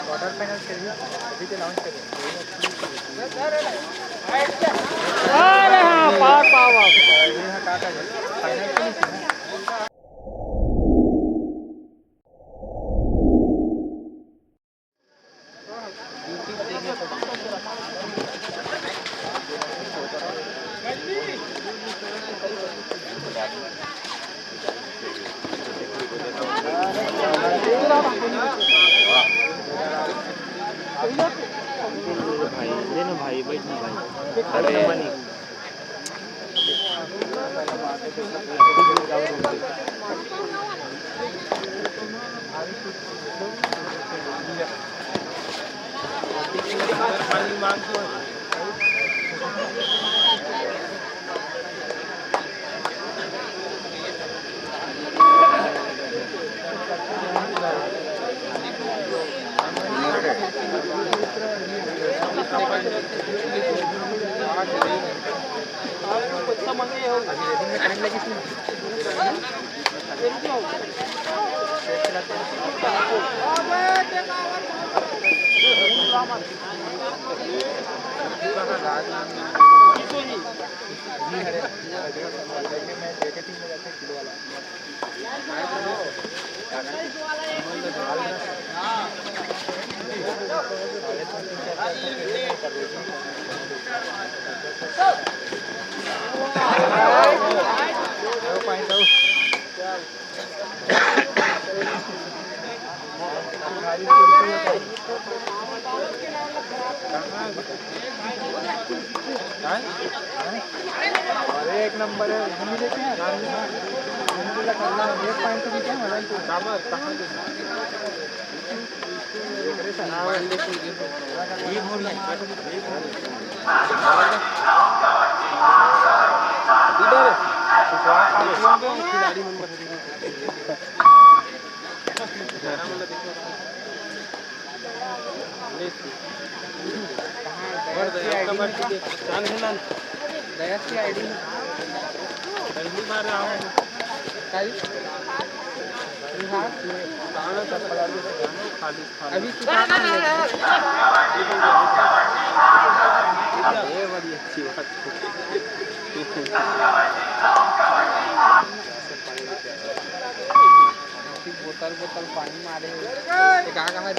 Quarter final खेलिए अभी तो लॉन्च करें। अरे हाँ पार पावा ये हाँ काका फाइनल के लिए भाई लेना भाई बैठना भाई अरे अरे एक नंबर है हिंदी लेके हैं आराम से हिंदी का करना है 1 पॉइंट भी क्या है तो बराबर कहां से ये बोल रहा है इधर खिलाड़ी नंबर दयाची आईडी पहली बार रहा हूँ कल अभी ये बड़ी अच्छी बात बोतल बोतल पानी मारे कहाँ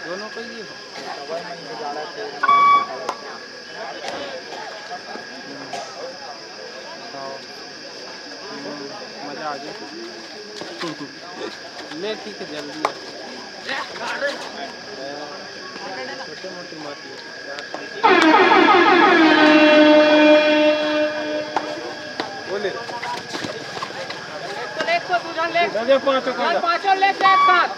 दोनों को ही मजा आ गया ले ठीक है जल्दी छोटे मोटी मत बोले पाँचों लेग एक साथ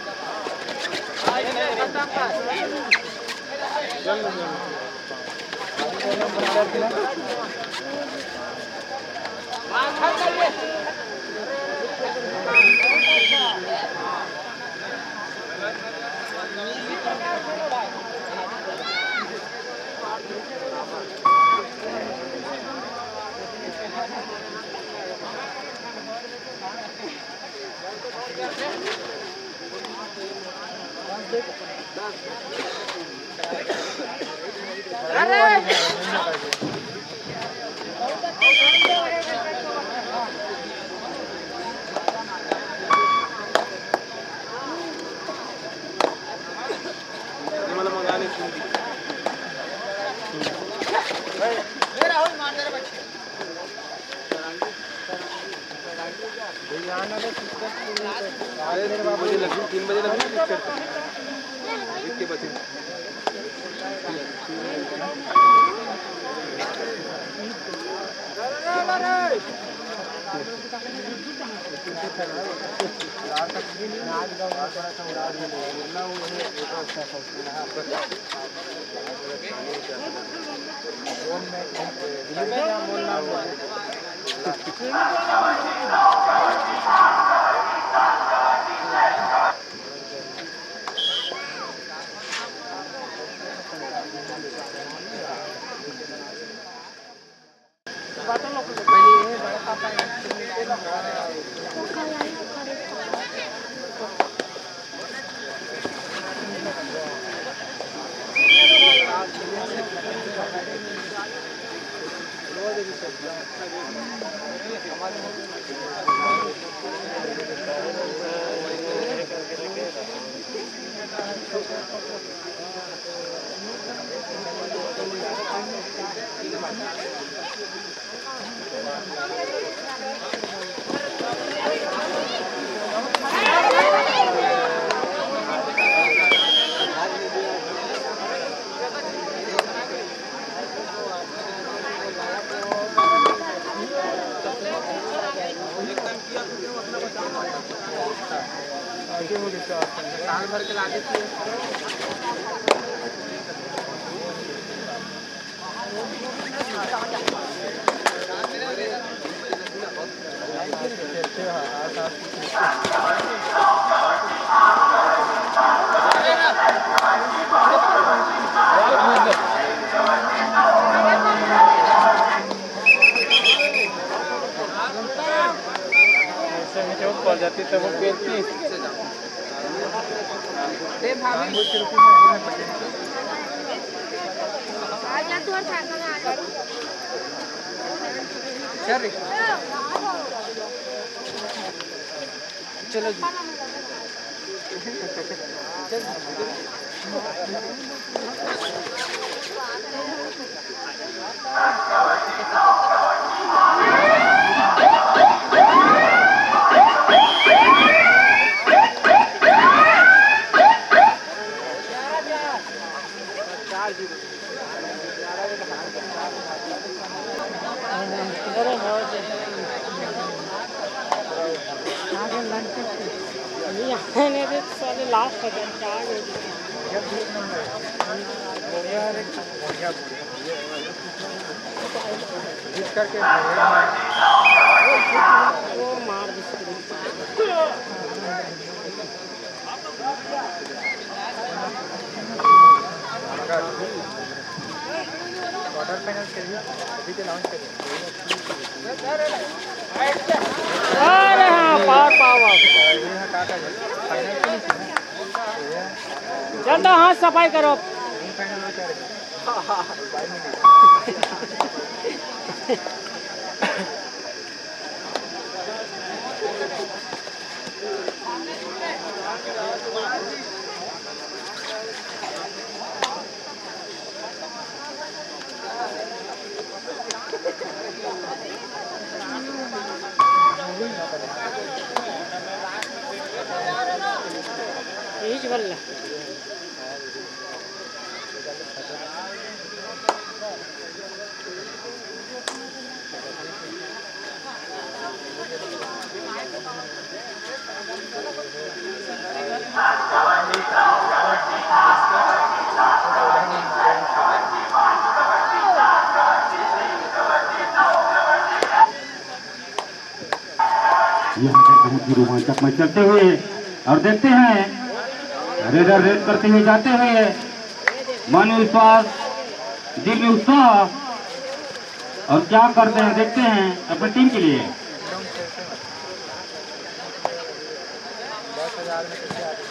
मेरे बाबू 3 बजे लगी 1 के बजे साल भर के लागे थी पड़ जाती तब वो बेचती चलो जी लास्ट है करके वो मार क्वार्टर फाइनल खेलिए अभी तो लॉन्च करिए अरे हाँ पावर पावर फाइनल जल्द हाथ सफाई करो फाइनल में क्या रहेगा बीच बल्ला यहाँ पे बहुत ही रोमांचक मैच चलते हुए और देखते हैं रेडर रेड करते हुए जाते हुए मन में विश्वास दिल में उत्साह और क्या करते हैं देखते हैं अपनी टीम के लिए 10,000 में कैसे आते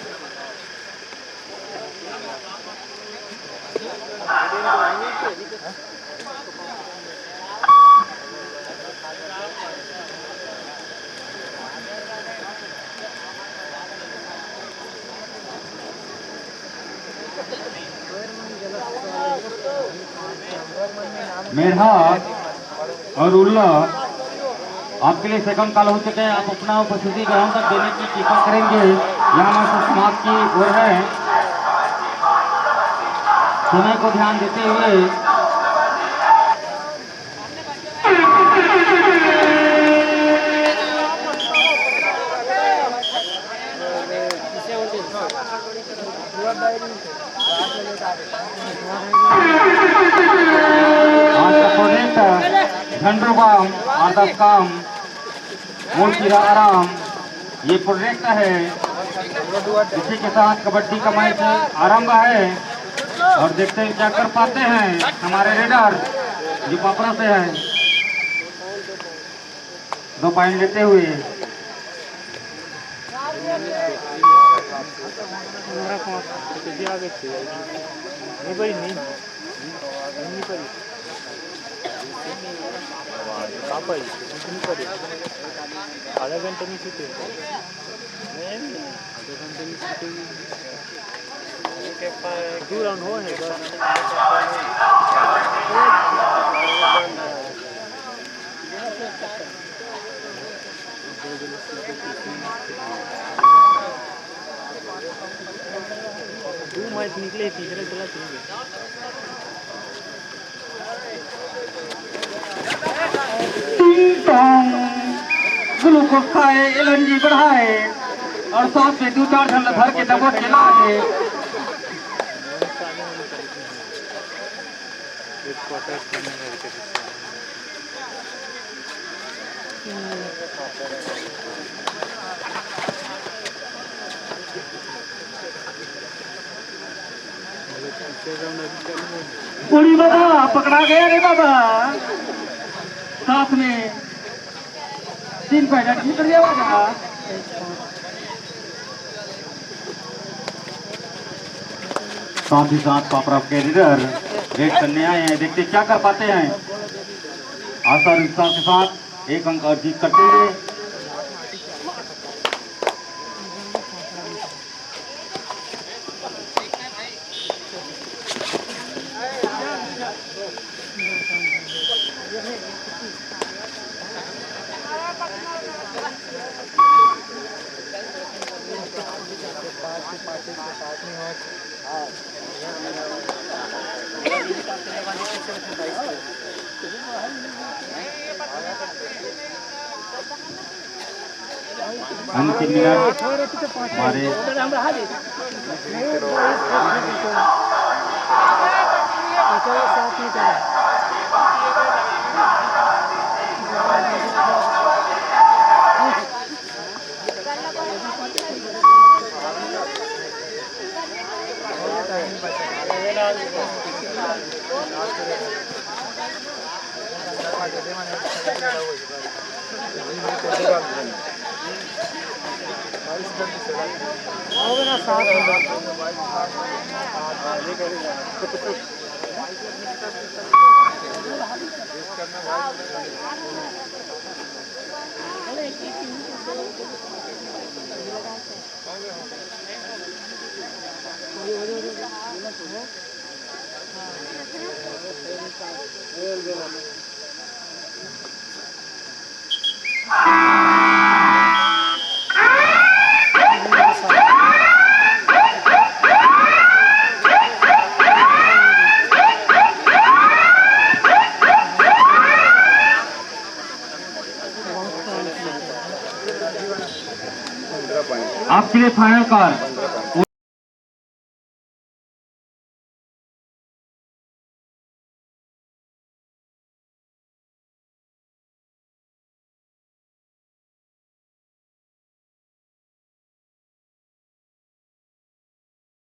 मेरहाट और उल्ला आपके लिए सेकंड कॉल हो चुके हैं। आप अपना उपस्थिति ग्राउंड तक देने की कृपा करेंगे। यहाँ हमारे समाप्त की ओर है। समय को ध्यान देते हुए सुबह डायरी से रात में लेकर आ देता आज का प्रोजेक्ट झंडू बम आदर्श काम मूर्तिरा आराम ये प्रोजेक्ट है। इसी के साथ कबड्डी का मैच आरंभ है और देखते हैं क्या कर पाते हैं हमारे रेडर जो पापड़ा से है। 2 पॉइंट लेते हुए आधा घंटे में छूटे दूर हो है दो मैच निकले तीसरे चला ग्लूकोज खाए एलएनजी बढ़ाए और साथ में 2-4 झन धर के दबोच के लाए। पूरी बाबा पकड़ा गया रे बाबा साथ में 3 पॉइंट निकल गया बाबा। साथ ही साथ पापरा के रीडर रेड करने आए हैं। देखते क्या कर पाते हैं। आशा और उत्साह के साथ 1 अंक अर्जित करते हुए अंतिम मिनट हमारे आपके लिए फाइनल कार